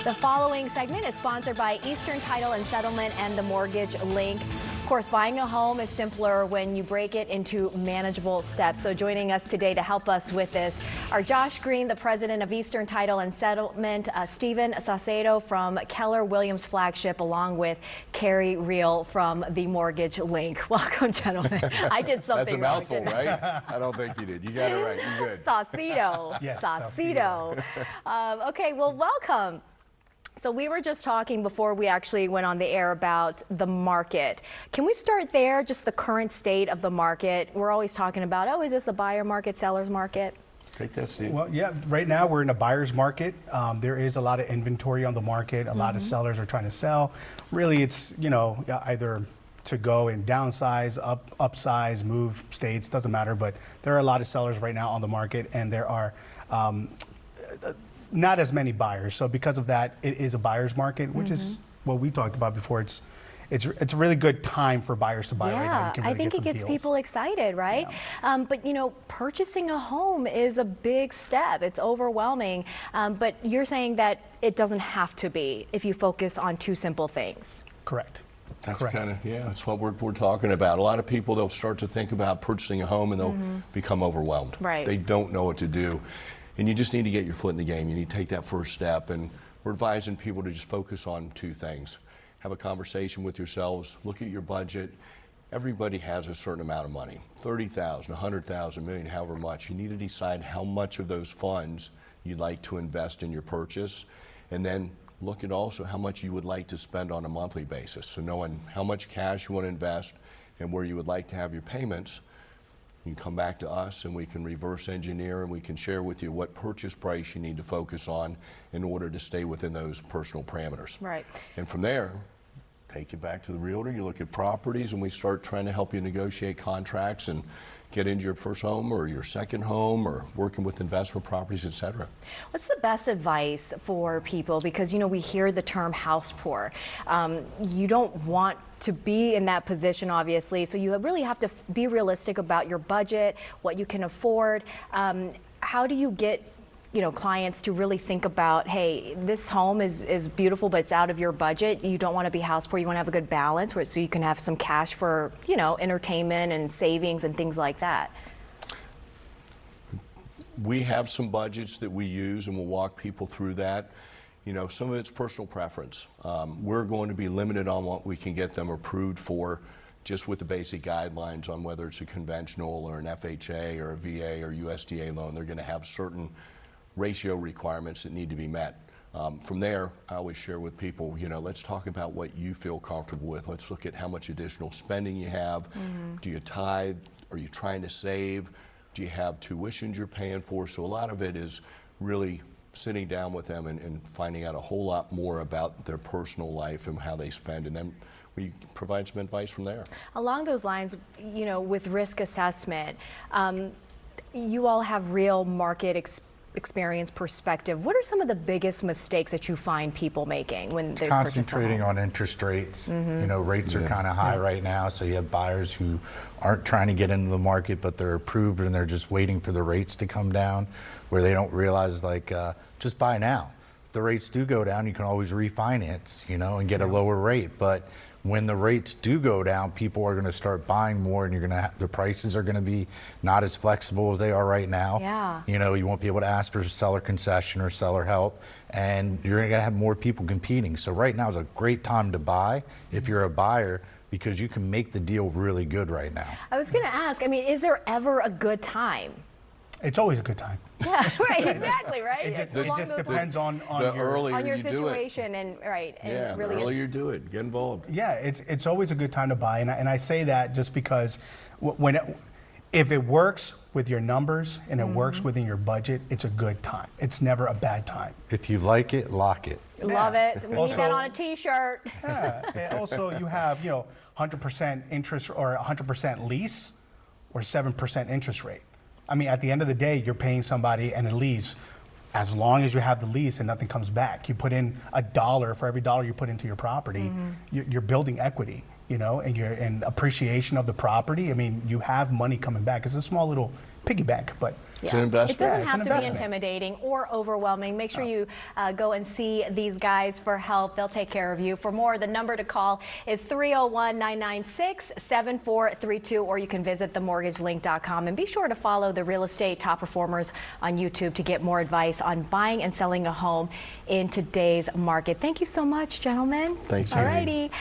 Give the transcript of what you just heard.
The following segment is sponsored by Eastern Title and Settlement and the Mortgage Link. Of course, buying a home is simpler when you break it into manageable steps. So joining us today to help us with this are Josh Green, the president of Eastern Title and Settlement, Stephen Saucedo from Keller Williams Flagship, along with Carrie Reel from the Mortgage Link. Welcome, gentlemen. I did something wrong. That's a mouthful, right? I don't think you did. You got it right. You're good. Saucedo. Yes, Saucedo. Okay, well, welcome. So we were just talking before we actually went on the air about the market. Can we start there, just the current state of the market? We're always talking about, oh, is this a buyer market, seller's market? Take that, Steve. Well, yeah, right now we're in a buyer's market. There is a lot of inventory on the market. A lot of sellers are trying to sell. Really, it's, either to go and downsize, upsize, move states, doesn't matter. But there are a lot of sellers right now on the market, and there are not as many buyers. So because of that, it is a buyer's market, which is what we talked about before. It's a really good time for buyers to buy right now. You can really I think get it some gets deals. people excited, right? Yeah. But purchasing a home is a big step. It's overwhelming. But you're saying that it doesn't have to be if you focus on two simple things. Correct. That's Correct. kind of, that's what we're talking about. A lot of people, they'll start to think about purchasing a home and they'll become overwhelmed. Right. They don't know what to do. And you just need to get your foot in the game. You need to take that first step. And we're advising people to just focus on two things. Have a conversation with yourselves, look at your budget. Everybody has a certain amount of money, 30,000, 100,000, million, however much. You need to decide how much of those funds you'd like to invest in your purchase. And then look at also how much you would like to spend on a monthly basis. So knowing how much cash you want to invest and where you would like to have your payments, you can come back to us and we can reverse engineer and we can share with you what purchase price you need to focus on in order to stay within those personal parameters. Right. And from there, take you back to the realtor, you look at properties and we start trying to help you negotiate contracts and get into your first home or your second home or working with investment properties, et cetera. What's the best advice for people? Because, we hear the term house poor. You don't want to be in that position, obviously, so you really have to be realistic about your budget, what you can afford. How do you get clients to really think about, hey, this home is beautiful, but it's out of your budget. You don't want to be house poor. You want to have a good balance so you can have some cash for, entertainment and savings and things like that. We have some budgets that we use and we'll walk people through that. Some of it's personal preference. We're going to be limited on what we can get them approved for just with the basic guidelines on whether it's a conventional or an FHA or a VA or USDA loan. They're going to have certain ratio requirements that need to be met. From there, I always share with people, let's talk about what you feel comfortable with. Let's look at how much additional spending you have. Do you tithe? Are you trying to save? Do you have tuitions you're paying for? So a lot of it is really sitting down with them and finding out a whole lot more about their personal life and how they spend, and then we provide some advice from there. Along those lines, with risk assessment, you all have real market experience perspective. What are some of the biggest mistakes that you find people making when they concentrating on interest rates? Rates are kind of high right now, so you have buyers who aren't trying to get into the market, but they're approved and they're just waiting for the rates to come down, where they don't realize, just buy now. If the rates do go down, you can always refinance, and get a lower rate. But when the rates do go down, people are going to start buying more, and the prices are going to be not as flexible as they are right now. Yeah. You won't be able to ask for seller concession or seller help, and you're going to have more people competing. So right now is a great time to buy if you're a buyer, because you can make the deal really good right now. I was going to ask, is there ever a good time? It's always a good time. Yeah, right, exactly, right? It just depends on the your earlier on your you do it. situation and right. And Yeah, really the earlier you do it, get involved. Yeah, it's always a good time to buy, and I say that just because if it works with your numbers and it works within your budget, it's a good time. It's never a bad time. If you like it, lock it. Love it. We need Also- that on a T-shirt. Yeah. And also, you have 100% interest or 100% lease or 7% interest rate. At the end of the day, you're paying somebody and a lease. As long as you have the lease and nothing comes back, you put in $1 for every dollar you put into your property. You're building equity, and appreciation of the property. You have money coming back. It's a small little piggy bank, but It's an It investment. doesn't Yeah, it's have an to be investment. intimidating or overwhelming. Make sure you go and see these guys for help. They'll take care of you. For more, the number to call is 301-996-7432, or you can visit themortgagelink.com. And be sure to follow the Real Estate Top Performers on YouTube to get more advice on buying and selling a home in today's market. Thank you so much, gentlemen. Thanks, All Amy. righty.